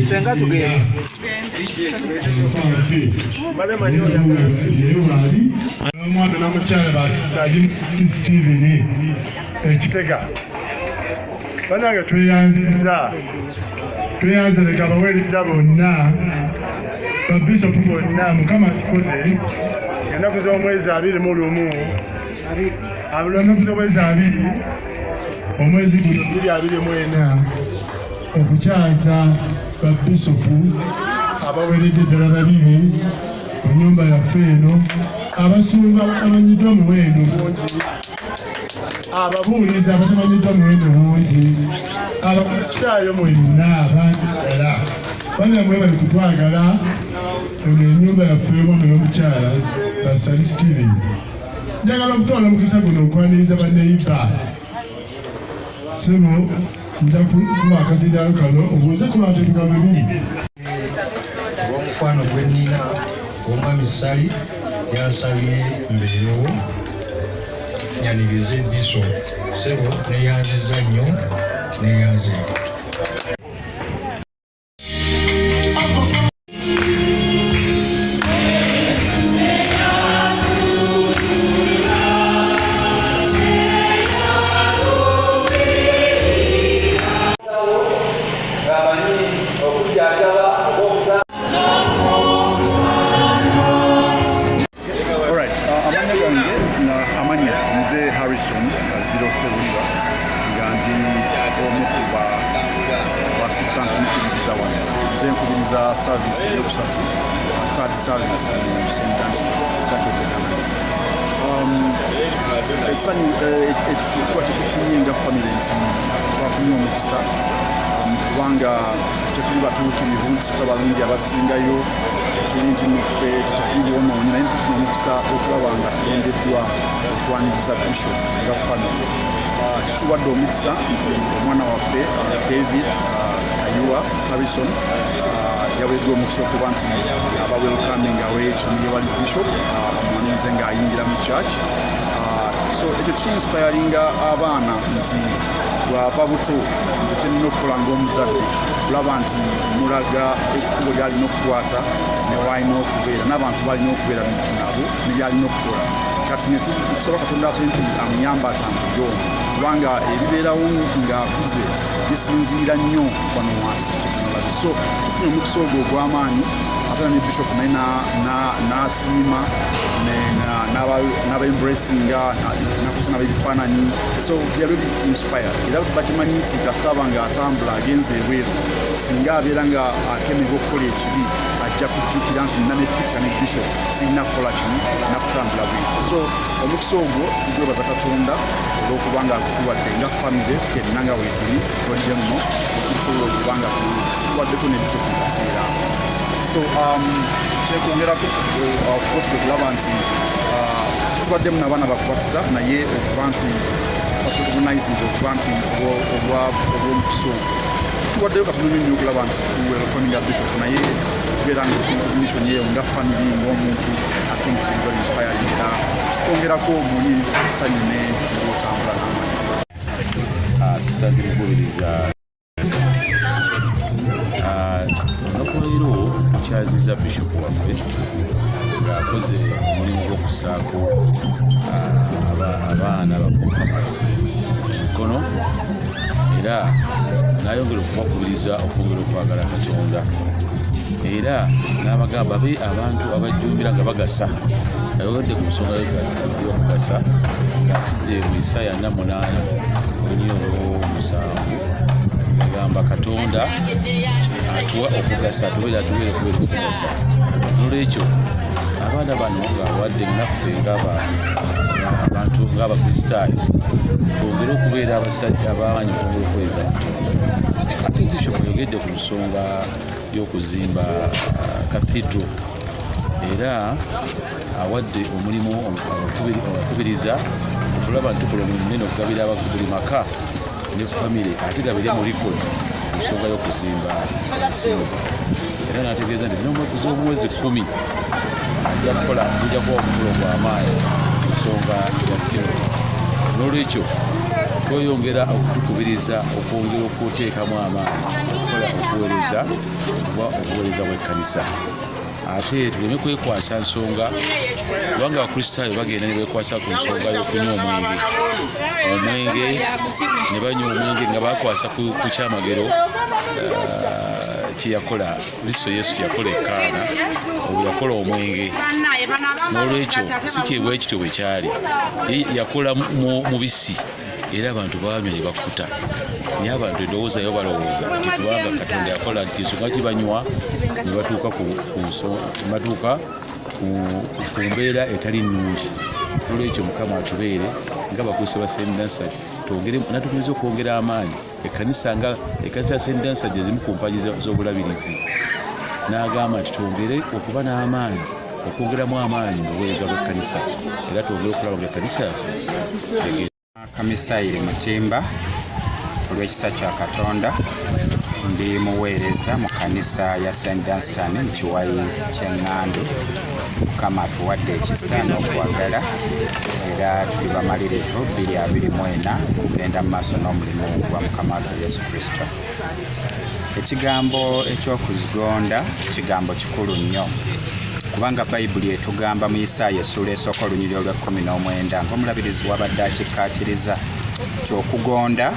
Senga tugende. Bale manyo ya omwana n'omukyala basali mu CCTV Kitega. Banange tweyanze leka abaweereza bonna babishopu bonna Mukama kikoze ennaku z'omwezi 21 ennaku z'omwezi 2 omwezi guno 24 okukyaza babishopu abaweeredde ddala 2 mu nnyumba yaffe eno abasumba batamanyiddwa muwendo mungi ababuulizi abatamanyiddwa muwendo mungi abakristaayo mwenna abangi ddala bannamwe bali kutwagala eno ennyumba yaffe omwana n'omukyala basali Steven njagala okutwala omukisa guno okwaniriza banneyiba sebo nja kuba akazindaalo kano obuuze ku bantu ebigambo bibiri olw'omukwano gwe nnina omwami Sali yansabye mbeerewo nyanirize biso sebo neyanziza nnyo neyanze service yokusatu third service Essanyu ekituba kitufunye nga family nti twafunye omukisa kubanga tetuli batuukirivu nti abalungi abasingayo tuli nti naffe tetufunire omwoyo naye tufuna omukisa okulaba nga tulondeddwa okwaniriza bishop nga family kituwadde omukisa nti omwana waffe David Ayuwa Harrison yaweddwa omukisa okuba nti aba welcoming aw'ekimuli wali bishop amwanirize ng'ayingira mu church so ekyo ki-inspiringa abaana nti bw'ava buto nze kyenina okukola ng'omuzadde kulaba nti mulaga ekkubo ly'alina okukwata ne w'alina okubeera n'abantu balina okubeera nabo ne by'alina okukola kati ne tusaba Katonda ate nti amuyamba atambulire omwo kubanga ebibeerawo ng'akuze bisinziira nnyo wano wansi tetunalaze so tufunye omukisa ogwo ogw'amaanyi ate ne bishop naye n'asiima n'aba-embracinga nakusa n'abebifaananyi so they are really inspired era bakimanyi nti kasita aba ng'atambula agenze ebweru singa abeera nga akemerwa okukola ekibi ajja kujjukira nti nina ne picture ne bishop sirina kukola kino nakutambula bweru so omukisa ogwo tugwebaza Katonda olw'okuba nga akutuwadde nga famire fenna nga weetuli twadde muno okutusobola okuba nga tuwaddeko ne bishop mu kaseera so kyekwongerako ofcourse kwekulaba nti tubaddemu n'abaana bakubatiza naye okuba nti organizes okuba nti obw'omukisa ogwo tuwaddeyo Katonda nnyo okulaba nti tuwelcominga bishop naye kubeera nga combination yeeyo nga family ng'omuntu I think it's very inspiring era tukwongerako muli Essanyu ne ng'otambula n'amaanyi sisadde mukubiriza nokuleero kyaziza bishop waffe ng'akoze omulimu gw'okusaako abaana bakumpakasi mukono era n'ayongera okubakubiriza okwongera okwagala Katonda era n'abagamba be abantu abajjumbira nga bagasa ayogedde ku nsonga y'okugasa ng'akidde mu Isaaya 8:7 agamba Katonda atuwa okugasa atubeera okugasa n'olwekyo abaana bano ng'awadde naffe ng'abantu ng'abakristaayo twongere okubeera abasajja abamanyi okwongera okuweereza Katonda ate bishop ayogedde ku nsonga y'okuzimba cathedral era awadde omulimu abakubiriza okulaba nti tukola omulimu munene okugabira buli maka ne famire ate gabire mu record ku nsonga y'okuzimba ensimu era n'ategeeza nti z'omwezi 10 ajja kukola omukolo gw'amaanyi ku nsonga ya simu n'olwekyo tweyongera okutukubiriza okwongera okuteekamu amaanyi okukola okuweereza bw'ekkanisa ate tuleme kwekwasa nsonga kubanga abakristaayo bagenda ne bekwasa ku nsonga y'okunywa omwenge ne banywa omwenge nga bakwasa ku kyamagero kyeyakola kristo yesu yakola ekkaana obwe yakola omwenge n'olwekyo si kyebwekityo bwe kyali yakola mubisi era abantu banywa ne bakkuta naye abantu endowoozayo balowooza nti kubanga katonda yakola nti ensonga kibanywa ne batuuka ku mbeera etali nnungi. Olwekyo mukama atubeere nga bakuuse ba St. Dansage natukubiza okwongera amaanyi ekkanisa ya St. Dansage ezimu ku mpaji z'obulabirizi n'agamba nti twongere okuba n'amaanyi okwongeramu amaanyi mu buweereza bw'ekkanisa era twongere okulaba nga ekkanisa yaffe Kamisayire Mutimba olw'ekisa kya Katonda ndi muweereza mu kanisa ya St. Dunstan mu kiwayi ky'Engando. Mukama atuwadde ekisa n'okuwagala era tuli bamalirivu 2024 kugenda mu maaso n'omulimu gwa Mukama waffe Yesu Kristo. Ekigambo ekyokuzigonda kigambo kikulu nnyo kubanga Bayibuli etugamba mu Isaaya essula esooka olunyiriri olw'19 ng'omulabirizi wabadde akikkaatiriza ky'okugonda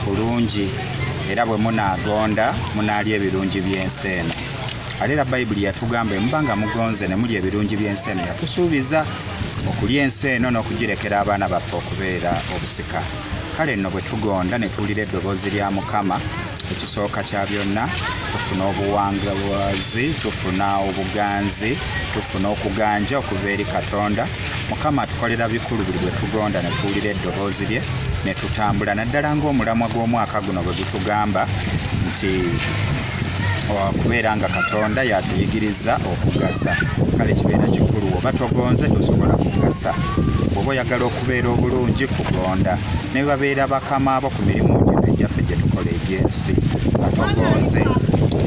kulungi era bwe munaagonda munaalya ebirungi by'ensi eno. Ate era Bayibuli yatugamba muba nga mugonze ne mulya ebirungi by'ensi eno yatusuubiza okulya ensi eno n'okugirekera abaana baffe okubeera obusika. Kale nno bwe tugonda ne tuwulira eddoboozi lya Mukama ekisooka kya byonna tufuna obuwangazi, tufuna obuganzi, tufuna okuganja okuva eri Katonda. Mukama atukolera bikulu buli bwe tugonda ne tuwulira eddoboozi lye ne tutambula naddala ng'omulamwa gw'omwaka guno bwe gutugamba nti kubeera nga Katonda yatuyigiriza okugasa. Kale kibeera kikulu oba togonze tosobola kugasa. Bw'oba oyagala okubeera obulungi kugonda ne babeera bakama abo ku mirimu gino egyaffe gye tukola egy'ensi nga togonze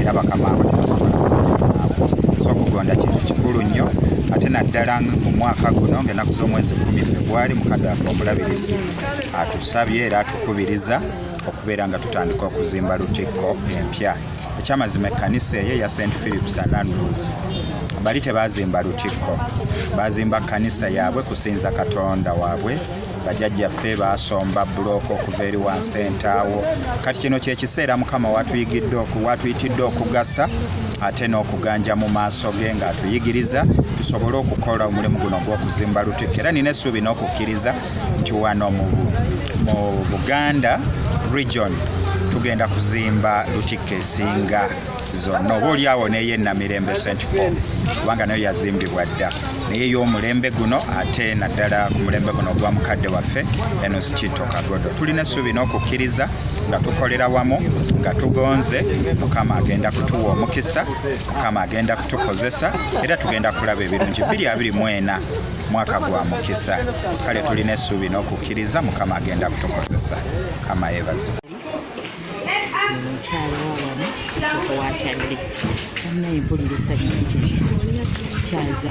era bakama abo tebasobola kugondaabo. So okugonda kintu kikulu nnyo ate naddala mu mwaka guno ng'ennaku z'omwezi 10 February Mukadde waffe omulabirizi atusabye era atukubiriza okubeera nga tutandika okuzimba lutikko empya. Ekyamazima ekkanisa eyo ya St. Philip's and Andrews bali tebazimba lutikko, bazimba kkanisa yaabwe kusinza Katonda waabwe. Bajjajjaffe baasomba bulooka okuva eri wansi entaawo. Kati kino kyekiseera Mukama watuyitidde okugasa ate n'okuganja mu maaso ge ng'atuyigiriza tusobole okukola omulimu guno gw'okuzimba lutikko. Era nina essuubi n'okukkiriza nti wano mu Buganda region tugenda kuzimba lutikko esinga zonna oba oliawo neyo Namirembe St. Paul kubanga nayo yazimbibwa dda naye y'omulembe guno ate naddala ku mulembe guno gwa mukadde waffe Enos Kitto Kagodo. Tulina essuubi n'okukkiriza nga tukolera wamu nga tugonze Mukama agenda kutuwa omukisa, Mukama agenda kutukozesa era tugenda kulaba ebirungi 2024 mwaka gwa mukisa. Kale tulina essuubi n'okukkiriza Mukama agenda kutukozesa. Kama yebazo mpuliriza bingi kyaza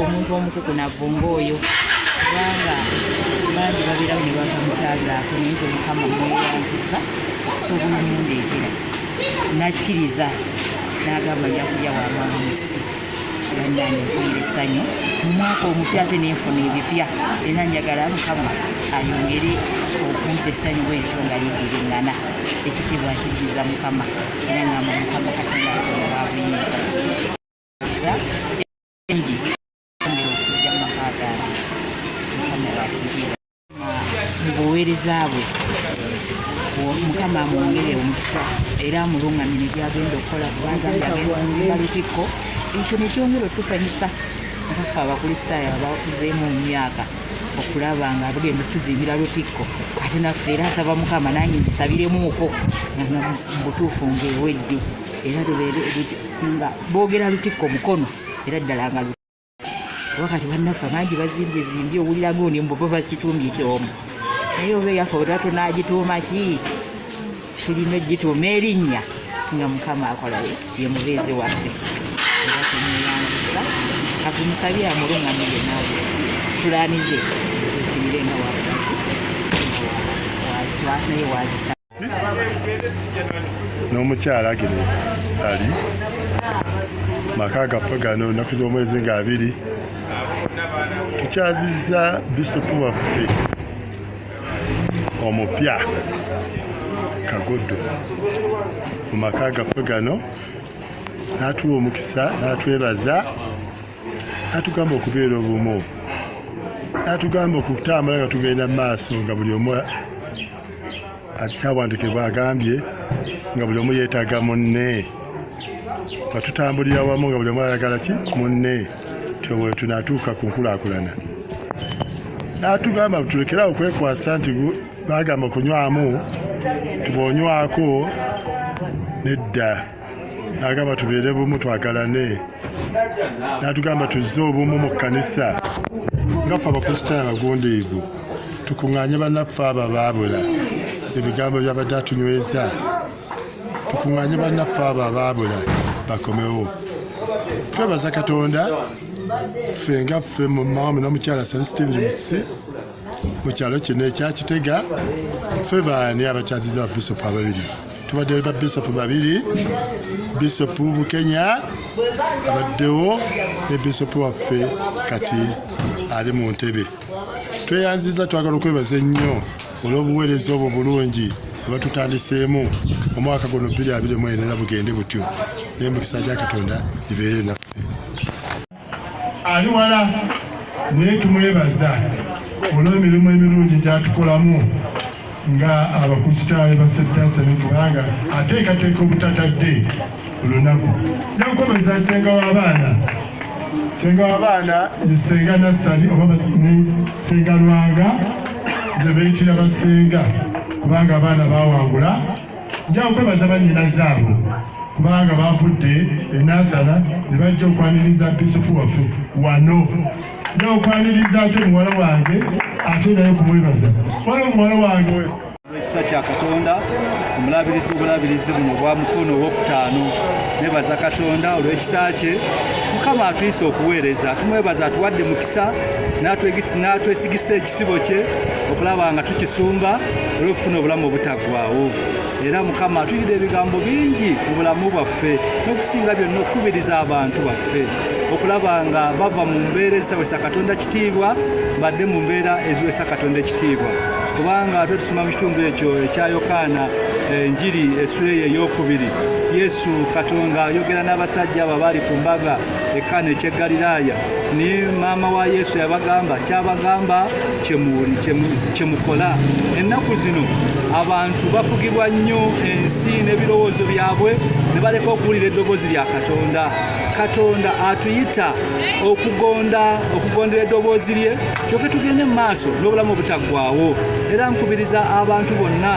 omuntu omukuku navunga oyo kubanga bangi babeerawo ne bava mukyazaako naye nze Mukama mweyanziza okusobola mundeetera nakkiriza n'agamba nja kulya wamamusi bannange mpulira essanyu mu mwaka omupya ate nenfuna ebipya era njagala Mukama ayongere okumpa essanyu bwetyo nga liddiringana. Ekitiibwa nkiddiza Mukama era ngamba Mukama Katonda wa buyinza engi ongera okujja mu maka gange Mukama wakitiibwa mu buweereza bwe Mukama amwongere omukisa era amulungamire byagenda okukola kubanga byagenda kuzimba lutikko. Ekyo nekyongera otusanyusa nga ffe abakristaayo abakuzeemu mu myaka okulaba nga bagenda tuzimbira lutikko ate naffe era asaba Mukama nange ngisabiremuuko nga mubutuufu ng'ewedde era nga boogera lutikko mukono era ddala nga wakati bannaffe abangi bazimbye owulira gundi mbubo bakitumbye kyomu naye oba eyaffe obutwa tunagituuma ki tulina ogituuma erinnya nga Mukama akola ye mubeezi waffe era tumuyanguza katumusabye amulungamire naawe tulaanize tukiire nga wabaki naye wazisa n'omukyala agene sali maka gaffe gano nnaku z'omwezi nga 2 tukyazizza bisopu waffe omupya Kagodo mu maka gaffe gano n'atuwa omukisa n'atwebaza n'atugamba okubeera obumu n'atugamba okutambula nga tugenda mu maaso nga buli omu akyawandikibwa agambye nga buli omu yeetaaga munne nga tutambulira wamu nga buli omu ayagala ki munne tyowe tunatuuka ku nkulaakulana n'atugamba tulekerawo okwekwasa nti bagamba okunywamu tubonywako nedda n'agamba tubeere bumu twagalane n'atugamba tuzze obumu mu kkanisa nga ffe abakristaayo abagundiivu tukuŋŋaanye bannaffe abo abaabula ebigambo byabadde atunyweza tukuŋŋaanye bannaffe abo abaabula bakomewo twebaza Katonda ffe nga ffe mu mawami n'omukyala sensitive musi mu kyalo kino ekyakitega ffe baani abakyaziza babisopu ababiri tubadde babisopu babiri bisopu Bukenya abaddewo ne bisopu waffe kati ali mu ntebe tweyanziza twagala okwebaza ennyo olw'obuweereza obwo bulungi batutandiseemu omwaka guno 2024 bugende butyo n'emikisa gya Katonda ibeere naffe ali wala naye tumwebaza olw'emirimu emirungi gy'atukolamu nga abakristaayo basettansani kubanga ateekateeka obutatadde olunaku nankobeza senga w'abaana yesenga Nassali oba senga Lwanga ze beeyitira basenga kubanga abaana bawangula njawo kwebaza bannyinaze abo kubanga bavudde enansana ne bajja okwaniriza bisopu waffe wano njawo okwaniriza ate muwala wange ate naye kumwebaza waliwo muwala wange ekisa kya Katonda omulabirizi obulabirizi buno bwa mukono ow'okutaano nebaza Katonda olw'ekisa kye Mukama atuyise okuweereza tumwebaza atuwadde mukisa n'atwesigisa ekisibo kye okulaba nga tukisumba olw'okufuna obulamu obutaggwaawo era Mukama atuyidde ebigambo bingi mu bulamu bwaffe n'okusinga byonna okukubiriza abantu baffe okulaba nga bava mu mbeera ezitawesa Katonda kitiibwa badde mu mbeera eziwesa Katonda ekitiibwa kubanga ate tusoma mu kitundu ekyo ekya Yokaana enjiri essula ey'okubiri Yesu Katonda ayogera n'abasajja abo abaali ku mbaga Kana eky'e Galiraaya ni maama wa Yesu yabagamba kyabagamba kyemukola ennaku zino abantu bafugibwa nnyo ensi n'ebirowoozo byabwe ne baleka okuwulira eddoboozi lya Katonda atuyita okugondera eddoboozi lye kyokka tugende mu maaso n'obulamu obutaggwaawo era nkubiriza abantu bonna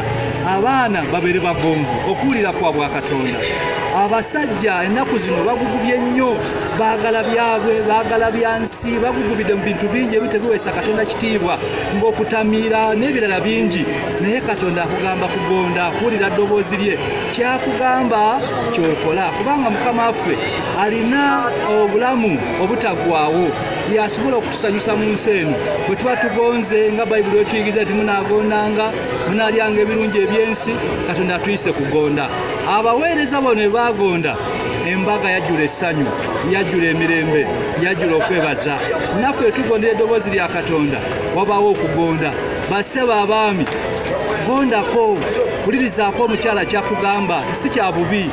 abaana babeere bagonvu okuwulira kwabwe Katonda abasajja ennaku zino bagugubye nnyo baagala byabwe baagala byansi bagugubidde mu bintu bingi ebitebiwesa Katonda kitiibwa ng'okutamiira n'ebirala bingi naye Katonda akugamba kugonda kuwulira ddoboozi lye kyakugamba kyokola kubanga Mukama waffe alina obulamu obutaggwaawo yasobola okutusanyusa mu nsi eno bwe tuba tugonze nga Bayibuli etuyigiriza nti munaagondanga munaalyanga ebirungi eby'ensi Katonda atuyise kugonda abaweereza bano bagonda embaga yajjula essanyu yajjula emirembe yajjula okwebaza naffe tugondera eddoboozi lya Katonda wabaawo okugonda bassebo abaami gondako wulirizaako omukyala kyakugamba si kya bubi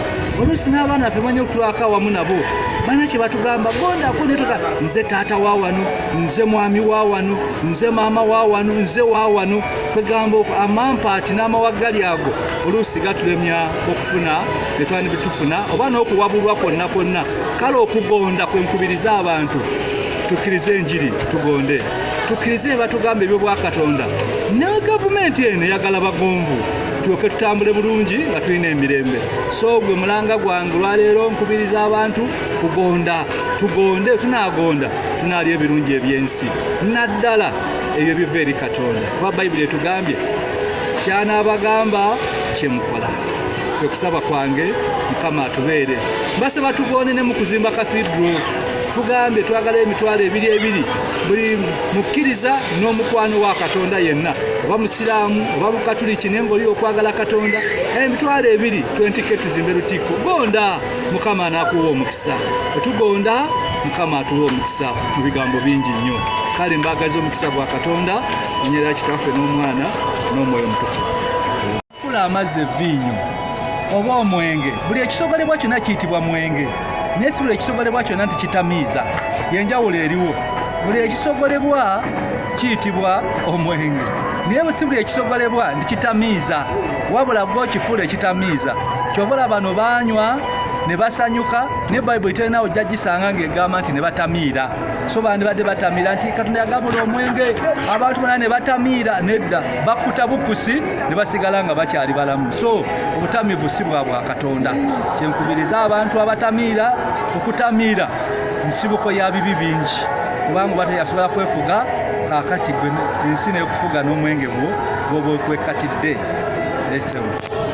oluusi n'abaana tumanye okutulwako awamu nabo bana kye batugamba gondako netuga nze taata wa wano nze mwami wa wano nze maama wa wano nze wa wano kwegamba amampaati n'amawaggali ago oluusi gatulemya okufuna ne twani bitufuna oba n'okuwabulwa kwonna kwonna kale okugonda kwenkubiriza abantu tukkirize enjiri tugonde tukkirize batugamba ebyo bwa Katonda ne gavumenti eno eyagala bagonvu tulyoke tutambule bulungi nga tulina emirembe so gwe mulanga gwange lwaleero nkubiriza abantu kugonda tugonde tunaagonda tunaalya ebirungi eby'ensi naddala ebyo biva eri Katonda kuba Bayibuli etugambye kyanaabagamba kyemukola kwe kusaba kwange Mukama atubeere mbasaba tugonde ne mu kuzimba cathedral tugambe twagala emitwalo ebiri buli mukkiriza n'omukwano wa Katonda yenna, oba musiraamu oba mukatuliki naye ng'oli okwagala Katonda, emitwalo ebiri twentike tuzimbe lutikko. Gonda Mukama anakuwa omukisa, bwetugonda Mukama atuwa omukisa mu bigambo bingi nnyo. Kale mbagaza omukisa gwa Katonda onyera Kitaffe n'Omwana n'Omwoyo Mutukuvu. Fula amazzi eviinyo oba omwenge, buli ekisogolebwa kyonna kiyitibwa mwenge, naye si buli ekisogolebwa kyonna nti kitamiiza, yenjawulo eriwo. Buli ekisogolebwa kiyitibwa omwenge, naye si buli ekisogolebwa nti kitamiiza, wabula gwo kifuula ekitamiiza. Kyova olaba bano baanywa ne basanyuka, ne Bayibuli terina ojja gisanga ng'egamba nti ne batamiira. So bandibadde batamiira nti Katonda yagabula omwenge, abantu bonna ne batamiira. Nedda, bakkuta bukusi ne basigala nga bakyali balamu. So obutamiivu si bwa Katonda. Kyenkubiriza abantu abatamiira okutamiira nsibuko ya bibi bingi, kubanga oba teyasobola kwefuga kaakati gwe ensi n'ekufuga n'omwenge gwo gw'oba okwekatidde. Lesewo.